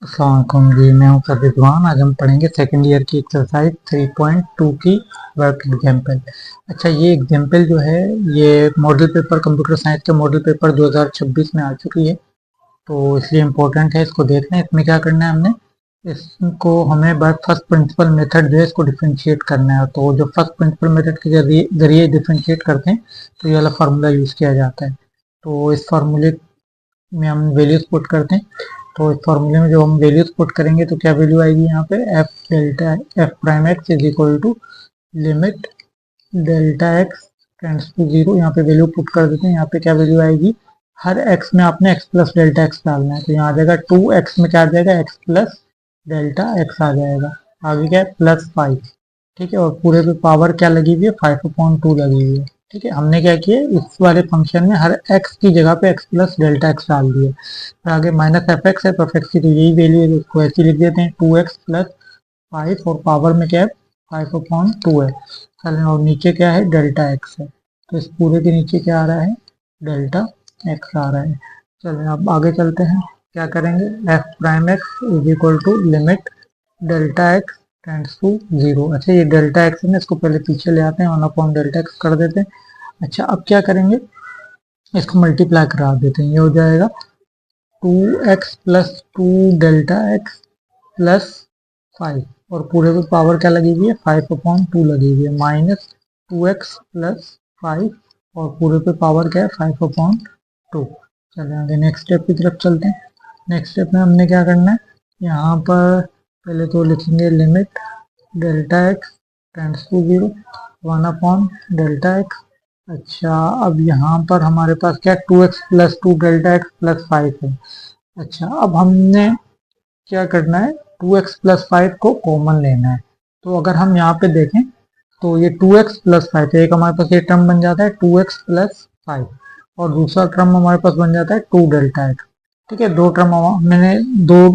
अस्सलाम जी, मैं हूं सर रिजवान। आज हम पढ़ेंगे सेकंड ईयर की एक्सरसाइज 3.2 की वर्क एग्जाम्पल। अच्छा, ये एग्जाम्पल जो है ये मॉडल पेपर कंप्यूटर साइंस के मॉडल पेपर 2026 में आ चुकी है, तो इसलिए इम्पोर्टेंट है। इसको देखना है। इसमें क्या करना है हमने, इसको हमें बस फर्स्ट प्रिंसिपल मेथड जो है इसको डिफ्रेंशिएट करना है। तो जो फर्स्ट प्रिंसिपल मेथड के जरिए डिफ्रेंशिएट करते हैं तो ये वाला फार्मूला यूज किया जाता है। तो इस फार्मूले में हम वैल्यूज पुट करते हैं। तो इस फॉर्मूले में जो हम वैल्यूज पुट करेंगे तो क्या वैल्यू आएगी यहाँ पे, F delta F prime X is equal to limit delta x tends to zero. यहाँ पे वैल्यू पुट कर देते हैं। यहाँ पे क्या वैल्यू आएगी, हर एक्स में आपने एक्स प्लस डेल्टा एक्स डालना है। तो यहाँ आ जाएगा 2x में क्या आ जाएगा, एक्स प्लस डेल्टा एक्स आ जाएगा। आगे क्या है, +5। ठीक है, और पूरे पे पावर क्या लगी हुई है, 5/2 लगी हुई है। ठीक है, हमने क्या किया, इस वाले फंक्शन में हर x की जगह पे x प्लस डेल्टा एक्स डाल दिया। फिर आगे माइनस एफ एक्स है, तो एफ एक्स की तो यही वैल्यू है, उसको ऐसे लिख देते हैं 2x प्लस 5, और पावर में क्या है, 5/2 है। चलें, और नीचे क्या है, डेल्टा एक्स है। तो इस पूरे के नीचे क्या आ रहा है, डेल्टा एक्स आ रहा है। चलें, अब आगे चलते हैं। क्या करेंगे, F prime X is equal to limit delta x tends to zero. अच्छा, ये डेल्टा एक्स है ना, इसको पहले पीछे ले आते हैं, 1/डेल्टा एक्स कर देते हैं। अच्छा, अब क्या करेंगे, इसको मल्टीप्लाई करा देते हैं। ये हो जाएगा 2x plus 2 delta x plus 5, और पूरे पे पावर क्या लगी हुई है, 5/2 लगी हुई है, माइनस 2x प्लस 5, और पूरे पे पावर क्या है, 5/2। चलिए आगे नेक्स्ट स्टेप की तरफ चलते हैं। नेक्स्ट स्टेप में हमने क्या करना है, यहाँ पर पहले तो लिखेंगे limit delta x tends to zero 1/डेल्टा एक्स। अच्छा, अब यहाँ पर हमारे पास क्या, 2x plus 2 delta x plus 5 है। अच्छा, अब हमने क्या करना है, 2x प्लस 5 को कॉमन लेना है। तो अगर हम यहाँ पे देखें तो ये 2x प्लस 5 है, एक हमारे पास ये टर्म बन जाता है 2x प्लस 5, और दूसरा टर्म हमारे पास बन जाता है 2 डेल्टा एक्स। ठीक है, दो टर्म मैंने दो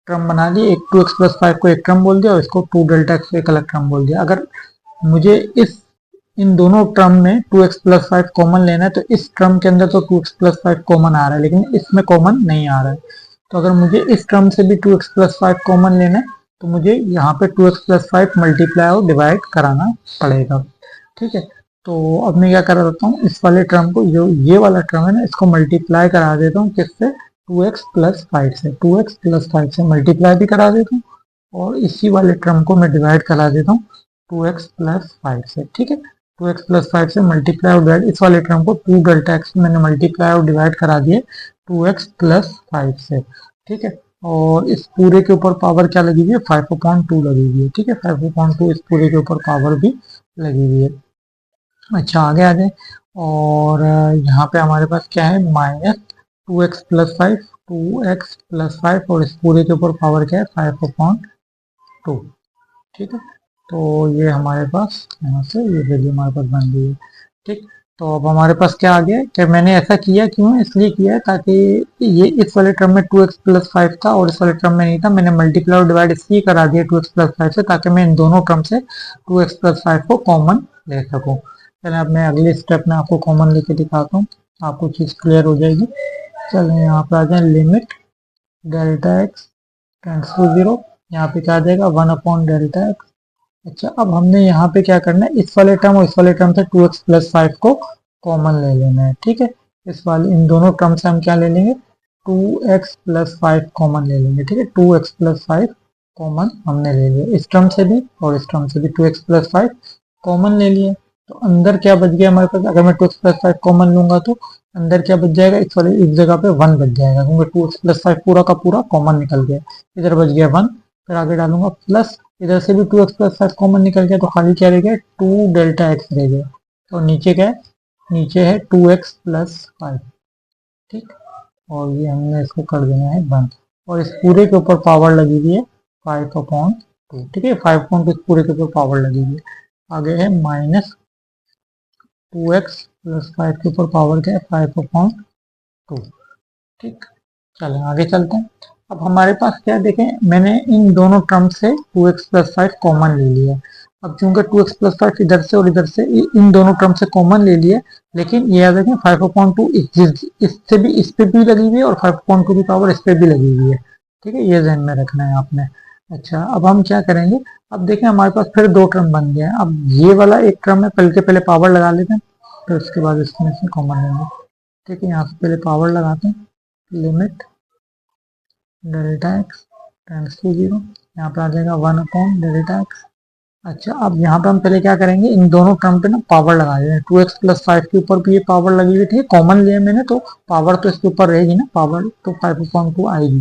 टर्म बना लिए, एक 2x प्लस 5 को एक टर्म बोल दिया और इसको 2 डेल्टा एक्स को एक अलग टर्म बोल दिया। अगर मुझे इन दोनों टर्म में 2x प्लस 5 कॉमन लेना है, तो इस टर्म के अंदर तो 2x प्लस 5 कॉमन आ रहा है, लेकिन इसमें कॉमन नहीं आ रहा है। तो अगर मुझे इस टर्म से भी 2x प्लस 5 कॉमन लेना है, तो मुझे यहाँ पे 2x प्लस 5 मल्टीप्लाई और डिवाइड कराना पड़ेगा। ठीक है, तो अब मैं क्या करा देता हूँ, इस वाले टर्म को, जो ये वाला टर्म है ना, इसको मल्टीप्लाई करा देता हूँ किससे, 2x प्लस 5 से। 2x प्लस 5 से मल्टीप्लाई भी करा देता हूँ, और इसी वाले टर्म को मैं डिवाइड करा देता हूँ 2x प्लस 5 से। ठीक है, 2x प्लस 5 से मल्टीप्लाई और डिवाइड, इस वाले टर्म को 2 डेल्टा एक्स मैंने मल्टीप्लाई और डिवाइड करा दिए 2x प्लस 5 से। ठीक है, और इस पूरे के ऊपर पावर क्या लगी हुई है, 5/2 लगी हुई है। ठीक है, 5/2 इस पूरे के ऊपर पावर भी लगी हुई है। अच्छा, आगे आ जाए, और यहाँ पे हमारे पास क्या है, minus 2x plus 5, 2x plus 5, और इस पूरे के ऊपर पावर क्या है, 5/2। ठीक है, तो ये हमारे पास यहाँ से ये वैल्यू हमारे पास बन गई है। ठीक, तो अब हमारे पास क्या आ गया कि मैंने ऐसा किया क्यों, इसलिए किया है ताकि ये इस वाले टर्म में 2x प्लस 5 था और इस वाले टर्म में नहीं था। मैंने मल्टीप्लाई और डिवाइड इसलिए करा दिया 2x प्लस 5 से, ताकि मैं इन दोनों टर्म से 2x प्लस 5 को कॉमन ले सकूँ। चलिए, अब मैं अगले स्टेप में आपको कॉमन लेके दिखाता हूँ, आपको चीज़ क्लियर हो जाएगी। चलिए यहाँ पर आ जाए, limit delta x tends to zero, यहाँ पे क्या आ जाएगा, 1/डेल्टा एक्स। अच्छा, अब हमने यहाँ पे क्या करना है, इस वाले टर्म और इस वाले टर्म से 2x प्लस 5 को कॉमन ले लेना है। ठीक है, इस वाले इन दोनों टर्म से हम क्या ले लेंगे, 2x प्लस 5 कॉमन ले लेंगे। ठीक है, 2x प्लस 5 कॉमन हमने ले लिया, इस टर्म से भी और इस टर्म से भी 2x प्लस 5 कॉमन ले लिए। तो अंदर क्या बच गया हमारे पास, अगर मैं 2x प्लस 5 कॉमन लूंगा तो अंदर क्या बच जाएगा, इस जगह पे 1 बच जाएगा, क्योंकि 2x प्लस 5 पूरा का पूरा कॉमन निकल गया। इधर बच गया 1, फिर आगे डालूंगा प्लस, इधर से भी 2x प्लस 5 कॉमन निकल गया, तो खाली क्या रह गया, 2 डेल्टा एक्स रह गया। तो नीचे क्या है, नीचे है 2x प्लस 5। ठीक, और ये हमने इसको कर देना है बंद, और इस पूरे के ऊपर पावर लगी हुई है 5/2। ठीक है, 5/2 इस पूरे के ऊपर पावर लगी हुई है। आगे है माइनस 2x प्लस 5 के ऊपर पावर क्या है, 5/2। ठीक, चलें आगे चलते हैं। अब हमारे पास क्या देखें, मैंने इन दोनों टर्म से 2x प्लस 5 कॉमन ले लिया। अब चूंकि 2x प्लस 5 इधर से और इधर से इन दोनों टर्म से कॉमन ले लिया, लेकिन ये याद रखें 5/2 इससे भी इस पे भी लगी हुई है, और 5/2 की पावर इस पे भी लगी हुई है। ठीक है, ये ध्यान में रखना है आपने। अच्छा, अब हम क्या करेंगे, अब देखें हमारे पास फिर दो टर्म बन गए हैं। अब ये वाला एक टर्म है, पहले पावर लगा लेते हैं, फिर उसके बाद इसमें से कॉमन लेंगे। ठीक है, यहाँ से पहले पावर लगाते हैं, limit delta x tends to zero, यहाँ पे आ जाएगा 1 अपॉन डेल्टा एक्स। अच्छा, अब यहाँ पे हम पहले क्या करेंगे, इन दोनों टर्म पे ना पावर लगा देंगे। 2x+5 के ऊपर भी ये पावर लगी हुई थी, कॉमन लिया मैंने, तो पावर तो इसके ऊपर रहेगी ना, पावर तो 5/2 आएगी।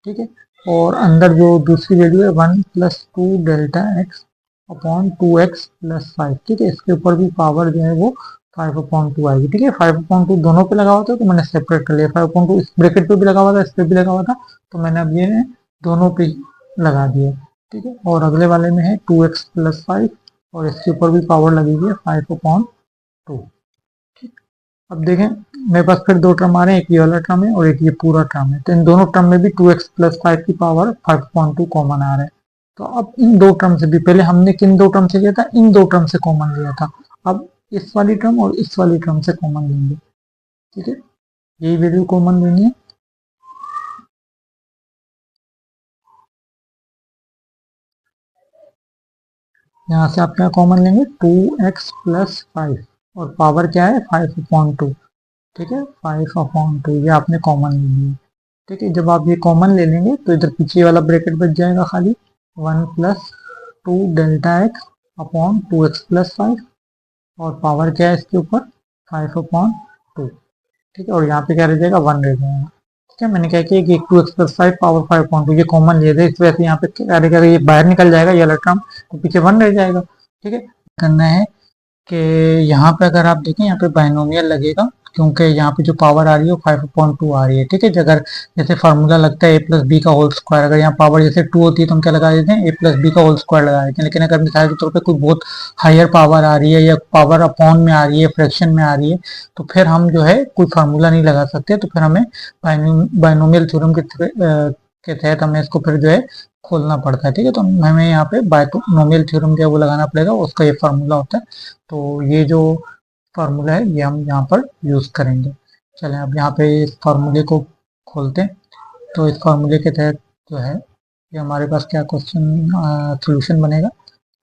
ठीक है, और अंदर जो दूसरी वैल्यू है 1+2 डेल्टा एक्स अपॉन 2x+5, ठीक है, इसके ऊपर भी पावर जो है वो 5/2 आएगी। ठीक है, 5/2 दोनों पे लगा हुआ था तो मैंने सेपरेट कर लिया। 5/2 इस ब्रैकेट पे भी लगा हुआ था, इस पे भी लगा हुआ था, तो मैंने अब ये दोनों पे लगा दिया। ठीक है, और अगले वाले में है 2x+5 और इसके ऊपर भी पावर लगी हुई है 5/2। ठीक, अब देखें मेरे पास फिर दो टर्म आ रहे हैं, एक ये वाला टर्म है और एक ये पूरा टर्म है, तो इन दोनों टर्म में भी 2x+5 की पावर 5/2 कॉमन आ रहा है। तो अब इन दो टर्म से भी, पहले हमने किन दो टर्म से लिया था, इन दो टर्म से कॉमन लिया था, अब इस वाली टर्म और इस वाली टर्म से कॉमन लेंगे। ठीक है, यही वैल्यू कॉमन लेनी है। यहाँ से आप क्या कॉमन लेंगे, 2x+5 और पावर क्या है 5/2। ठीक है, 5/2 ये आपने कॉमन ले लिया। ठीक है, जब आप ये कॉमन ले लेंगे तो इधर पीछे वाला ब्रैकेट बच जाएगा खाली, 1+2 डेल्टा एक्स अपॉन 2x+5 और पावर क्या है इसके ऊपर 5/2। ठीक है, और यहाँ पे क्या रह जाएगा, 1 रह जाएगा। ठीक है, मैंने क्या किया कि 2x+5 पावर 5/2 ये कॉमन ले थे, इस वजह से यहाँ पे क्या रहेगा, ये बाहर निकल जाएगा ये वाला टर्म, तो पीछे 1 रह जाएगा। ठीक है, करना है कि यहाँ पे अगर आप देखें यहाँ पे बाइनोमियल लगेगा, क्योंकि यहाँ पे जो पावर आ रही है वो 5/2 आ रही है। ठीक है, अगर जैसे फार्मूला लगता है a+b का होल स्क्वायर, अगर यहाँ पावर जैसे 2 होती है तो हम क्या लगा देते हैं, a+b का होल स्क्वायर लगा देते हैं। लेकिन अगर मिसाल के तौर पे कोई बहुत हायर पावर आ रही है या पावर अपॉन में आ रही है, फ्रैक्शन में आ रही है, तो फिर हम जो है कोई फार्मूला नहीं लगा सकते, तो फिर हमें बाइनोमियल थ्योरम के तहत हमें इसको फिर जो है खोलना पड़ता है। ठीक है, तो हमें यहाँ पे बाइनोमियल थ्योरम जो है वो लगाना पड़ेगा, उसका ये फार्मूला होता है। तो ये जो फार्मूला है ये हम यहाँ पर यूज करेंगे। चलें अब यहाँ पे इस फार्मूले को खोलते हैं। तो इस फार्मूले के तहत जो है ये हमारे पास क्या क्वेश्चन सोल्यूशन बनेगा,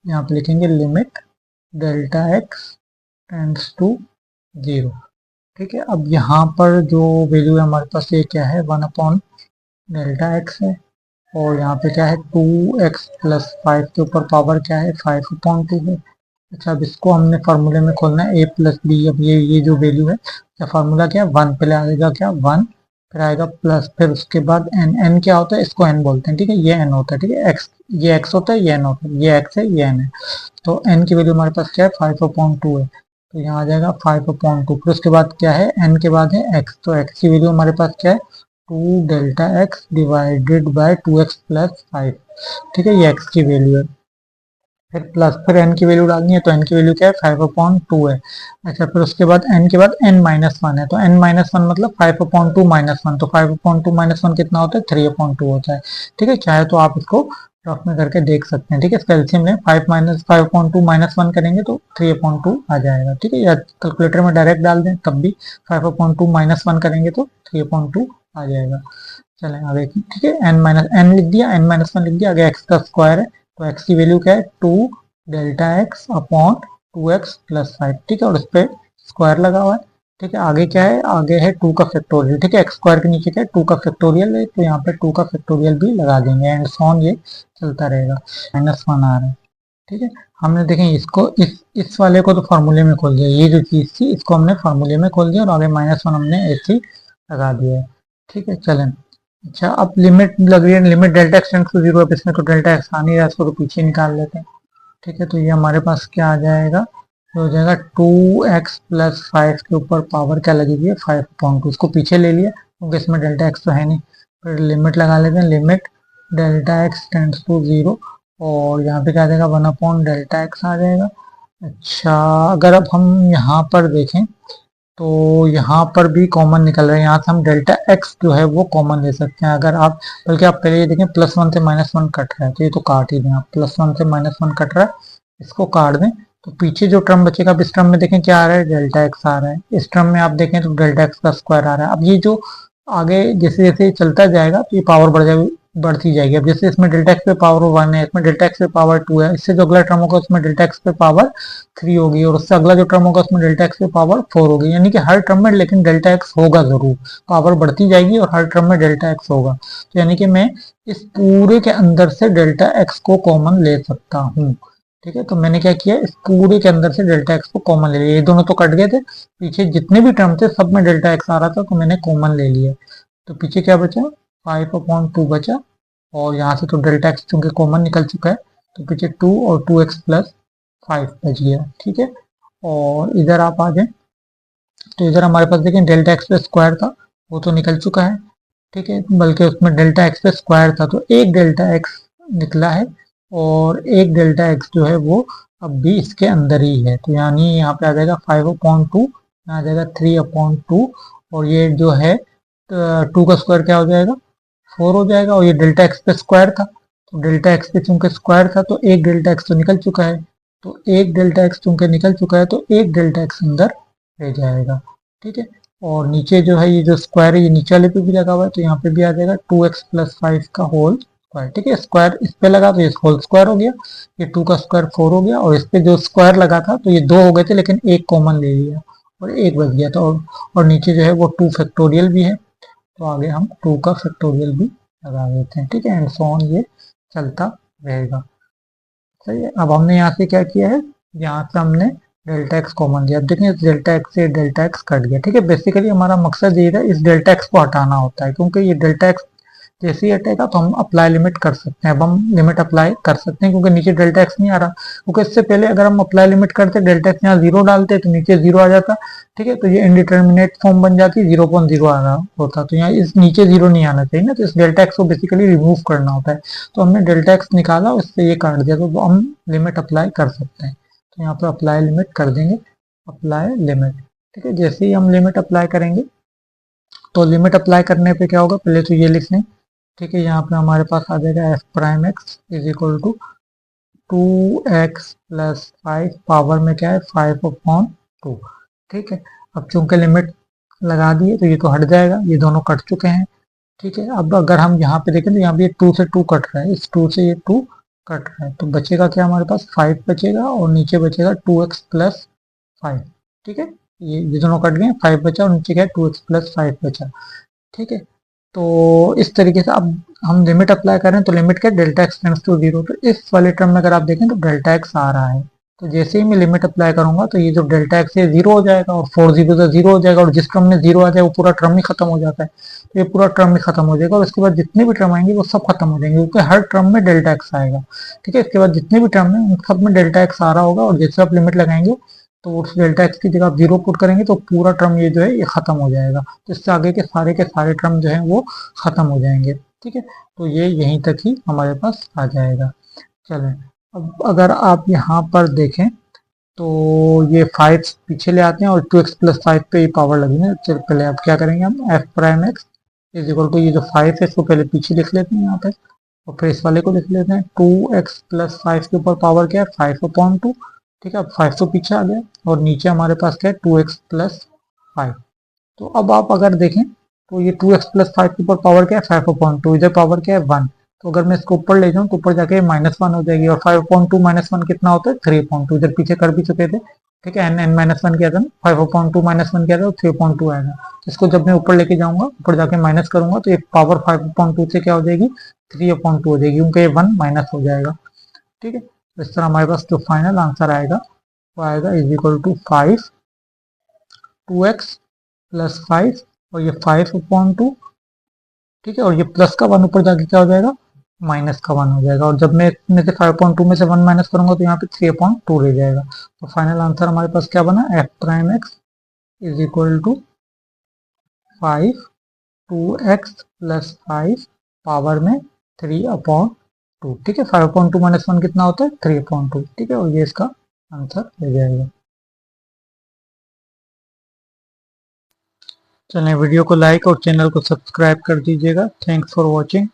यहाँ पे लिखेंगे limit delta x tends to 0। ठीक है, अब यहाँ पर जो वैल्यू है हमारे पास ये क्या है, 1 अपॉन डेल्टा एक्स है, और यहाँ पे क्या है 2x+5 के ऊपर पावर क्या है 5/2 है। अच्छा, अब इसको हमने फार्मूले में खोलना है a+b। अब ये जो वैल्यू है, क्या फार्मूला क्या है, 1 पहले आएगा क्या 1, फिर आएगा प्लस, फिर उसके बाद n क्या होता है, इसको n बोलते हैं। ठीक है, ये n होता है। ठीक है, x ये x होता है, ये n होता है, ये x है, ये n है। तो n की वैल्यू हमारे पास क्या है 5/2 है, तो यहाँ आ जाएगा 5/2। फिर उसके बाद क्या है, n के बाद है x, तो x की वैल्यू हमारे पास क्या है 2 delta x divided by 2x+5। ठीक है, ये x की वैल्यू है। फिर प्लस, फिर n की वैल्यू डालनी है, तो n की वैल्यू क्या है 5/2 है। अच्छा, फिर उसके बाद n के बाद n-1 है, तो n-1 मतलब 5/2 -1, तो 5/2 - 1 कितना होता है 3/2 होता है। ठीक है, चाहे तो आप इसको रफ में करके देख सकते हैं। ठीक है, इसका एलसीएम लें, 5/2 -1 करेंगे तो 3/2 आ जाएगा। ठीक है, या कैलकुलेटर में डायरेक्ट डाल दें तब भी 5/2 -1 करेंगे तो 3/2 आ जाएगा। चलें आगे, ठीक है, n लिख दिया, n-1 लिख दिया, आगे x का स्क्वायर है, तो x की वैल्यू क्या है 2 डेल्टा एक्स अपॉन 2x+5। ठीक है, और इस पे स्क्वायर लगा हुआ है। ठीक है, आगे क्या है, आगे है 2 का फैक्टोरियल। ठीक है, एक्स स्क्वायर के नीचे क्या है 2 का फैक्टोरियल है, तो यहाँ पे 2 का फैक्टोरियल भी लगा देंगे, एंड सो ऑन ये चलता रहेगा। -1 आ रहा है। ठीक है, हमने देखें इसको, इस वाले को तो फार्मूले में खोल दिया, ये जो चीज़ थी इसको हमने फार्मूले में खोल दिया, और आगे -1 हमने ऐसे ही लगा दिया है। ठीक है, चलें। अच्छा, अब लिमिट लग रही है, limit delta x tends to 0, अब इसमें तो डेल्टा एक्स आ नहीं रहा, इसको तो पीछे निकाल लेते हैं। ठीक है, तो ये हमारे पास क्या आ जाएगा, तो हो जाएगा 2x+5 के ऊपर पावर क्या लगी हुई है 5/2, इसको पीछे ले लिया क्योंकि इसमें डेल्टा एक्स तो है नहीं। फिर लिमिट लगा लेते हैं, limit delta x tends to 0, और यहाँ पे क्या आ जाएगा 1/डेल्टा एक्स आ जाएगा। अच्छा, अगर अब हम यहाँ पर देखें तो यहाँ पर भी कॉमन निकल रहा है, यहाँ से हम डेल्टा एक्स जो है वो कॉमन ले सकते हैं। अगर आप, बल्कि आप पहले ये देखें +1 से -1 कट रहा है, तो ये तो काट ही दें आप, +1 से -1 कट रहा है, इसको काट दें, तो पीछे जो टर्म बचेगा, अब इस टर्म में देखें क्या आ रहा है डेल्टा एक्स आ रहा है, इस टर्म में आप देखें तो डेल्टा एक्स का स्क्वायर आ रहा है। अब ये जो आगे जैसे जैसे चलता जाएगा तो ये पावर बढ़ जाएगी, बढ़ती जाएगी। अब जैसे इसमें डेल्टा एक्स पे पावर 1 है, इसमें डेल्टा एक्स पे पावर 2 है, इससे जो अगला टर्म होगा उसमें डेल्टा एक्स पे पावर 3 होगी, और उससे अगला जो टर्म होगा उसमें डेल्टा एक्स पे पावर 4 होगी। यानी कि हर टर्म में लेकिन डेल्टा एक्स होगा जरूर, पावर बढ़ती जाएगी और हर टर्म में डेल्टा एक्स होगा। तो यानी कि मैं इस पूरे के अंदर से डेल्टा एक्स को कॉमन ले सकता हूँ। ठीक है, तो मैंने क्या किया, इस पूरे के अंदर से डेल्टा एक्स को कॉमन ले लिया। ये दोनों तो कट गए थे, पीछे जितने भी टर्म थे सब में डेल्टा एक्स आ रहा था, तो मैंने कॉमन ले लिया। तो पीछे क्या बचा, 5/2 बचा, और यहाँ से तो डेल्टा एक्स चूंकि कॉमन निकल चुका है, तो पीछे 2 और 2x प्लस 5 बच गया। ठीक है, और इधर आप आ जाए तो इधर हमारे पास देखें डेल्टा एक्स पे स्क्वायर था, वो तो निकल चुका है। ठीक है, बल्कि उसमें डेल्टा एक्स पे स्क्वायर था, तो एक डेल्टा एक्स निकला है, और एक डेल्टा एक्स जो है वो अब भी इसके अंदर ही है। तो यानी यहाँ पे आ जाएगा 5/2, यहाँ आ जाएगा 3/2, और ये जो है 2 का स्क्वायर क्या हो जाएगा, 4 हो जाएगा, और ये डेल्टा एक्स पे स्क्वायर था, तो डेल्टा एक्स पे चूंकि स्क्वायर था तो एक डेल्टा एक्स तो निकल चुका है, तो एक डेल्टा एक्स चूंकि निकल चुका है तो एक डेल्टा एक्स अंदर रह जाएगा। ठीक है, और नीचे जो है ये जो स्क्वायर है ये नीचे वाले पे भी लगा हुआ है, तो यहाँ पे भी आ जाएगा 2x प्लस 5 का होल स्क्वायर। ठीक है, स्क्वायर इस पे लगा तो ये होल स्क्वायर हो गया, ये 2 का स्क्वायर 4 हो गया, और इस पे जो स्क्वायर लगा था तो ये 2 हो गए थे, लेकिन एक कॉमन ले लिया और एक बच गया था, और नीचे जो है वो 2 फैक्टोरियल भी है, तो आगे हम 2 का फैक्टोरियल भी लगा देते हैं। ठीक है, एंड सो ऑन ये चलता रहेगा। सही है, अब हमने यहाँ से क्या किया है, यहाँ से हमने डेल्टा एक्स कॉमन लिया। अब देखें इस डेल्टा एक्स से डेल्टा एक्स कट गया। ठीक है, बेसिकली हमारा मकसद ये था, इस डेल्टा एक्स को हटाना होता है, क्योंकि ये डेल्टा एक्स जैसे ही हटेगा तो हम अप्लाई लिमिट कर सकते हैं। अब हम लिमिट अप्लाई कर सकते हैं क्योंकि नीचे डेल्टा एक्स नहीं आ रहा, क्योंकि इससे पहले अगर हम अप्लाई लिमिट करते डेल्टा एक्स यहाँ 0 डालते तो नीचे 0 आ जाता। ठीक है, तो ये इनडिटर्मिनेट फॉर्म बन जाती, 0.0 आ रहा होता, तो यहाँ इस नीचे 0 नहीं आना चाहिए ना, तो इस डेल्टा एक्स को बेसिकली रिमूव करना होता है। तो हमने डेल्टा एक्स निकाला, उससे ये काट दिया, तो हम लिमिट अप्लाई कर सकते हैं। तो यहाँ पे अप्लाई लिमिट कर देंगे, अप्लाई लिमिट। ठीक है, जैसे ही हम लिमिट अप्लाई करेंगे तो लिमिट अप्लाई करने पे क्या होगा, पहले तो ये लिख लें। ठीक है, यहाँ पे हमारे पास आ जाएगा F prime X is equal to 2x plus 5, power में क्या है 5/2। ठीक है, अब चूंकि लिमिट लगा दिए तो ये तो हट जाएगा, ये दोनों कट चुके हैं। ठीक है, अब अगर हम यहाँ पे देखें तो यहाँ भी 2 से 2 कट रहा है, इस 2 से ये 2 कट रहा है, तो बचेगा क्या, हमारे पास 5 बचेगा, और नीचे बचेगा 2x प्लस 5। ठीक है, ये दोनों कट गए, 5 बचा, और नीचे क्या है 2x प्लस 5 बचा। ठीक है, तो इस तरीके से अब हम लिमिट अप्लाई करें तो लिमिट क्या, डेल्टा एक्स टेंड्स टू 0, तो इस वाले टर्म में अगर आप देखें तो डेल्टा एक्स आ रहा है, तो जैसे ही मैं लिमिट अप्लाई करूंगा तो ये जो डेल्टा एक्स है 0 हो जाएगा, और 4 0 से 0 हो जाएगा, और जिस टर्म में 0 आ जाए वो पूरा टर्म ही खत्म हो जाता है, तो ये पूरा टर्म ही खत्म हो जाएगा, और इसके बाद जितने भी टर्म आएंगे वो सब खत्म हो जाएंगे, क्योंकि हर टर्म में डेल्टा एक्स आएगा। ठीक है, इसके बाद जितने भी टर्म है उन सब में डेल्टा एक्स आ रहा होगा, और जैसे आप लिमिट लगाएंगे तो उस डेल्टा एक्स की जगह आप 0 पुट करेंगे तो पूरा टर्म ये जो है ये खत्म हो जाएगा, तो इससे आगे के सारे टर्म जो है वो खत्म हो जाएंगे। ठीक है, तो ये यहीं तक ही हमारे पास आ जाएगा। चलें, अब अगर आप यहाँ पर देखें तो ये 5 पीछे ले आते हैं, और 2x प्लस 5 पे ये पावर लगी ना, चल पहले अब क्या करेंगे, हम F prime X is equal to ये जो 5 है इसको पहले पीछे लिख लेते हैं यहाँ पे, और फिर इस वाले को लिख लेते हैं 2x प्लस 5 के ऊपर पावर क्या है 5/2। ठीक है, अब 5 तो पीछे आ गया, और नीचे हमारे पास क्या है 2x प्लस 5। तो अब आप अगर देखें तो ये 2x प्लस 5 के ऊपर पावर क्या है 5/2, इधर पावर क्या है 1, तो अगर मैं इसको ऊपर ले जाऊं तो ऊपर जाके -1 हो जाएगी, और 5/2 -1 कितना होता है 3/2, इधर पीछे कर भी चुके थे। ठीक है, n-1 किया था ना, 5/2 -1 किया था तो 3/2 आएगा, इसको जब मैं ऊपर लेके जाऊंगा, ऊपर जाके माइनस करूंगा तो ये पावर 5/2 से क्या हो जाएगी 3/2 हो जाएगी, क्योंकि ये 1 माइनस हो जाएगा। ठीक है, तो इस तरह हमारे पास जो फाइनल आंसर आएगा वो आएगा is equal to 5 2x plus 5, और ये 5/2। ठीक है, और ये प्लस का 1 ऊपर जाके क्या हो जाएगा माइनस का 1 हो जाएगा, और जब मैं इसमें से 5/2 में से 1 माइनस करूंगा तो यहाँ पे 3/2 रह जाएगा। तो फाइनल आंसर हमारे पास क्या बना, F prime X is equal to 5 2x plus 5 power में 3/2। ठीक है, 5/2 माइनस 1 कितना होता है 3/2। ठीक है, और ये इसका आंसर हो जाएगा। चलें, वीडियो को लाइक और चैनल को सब्सक्राइब कर दीजिएगा। Thanks for watching.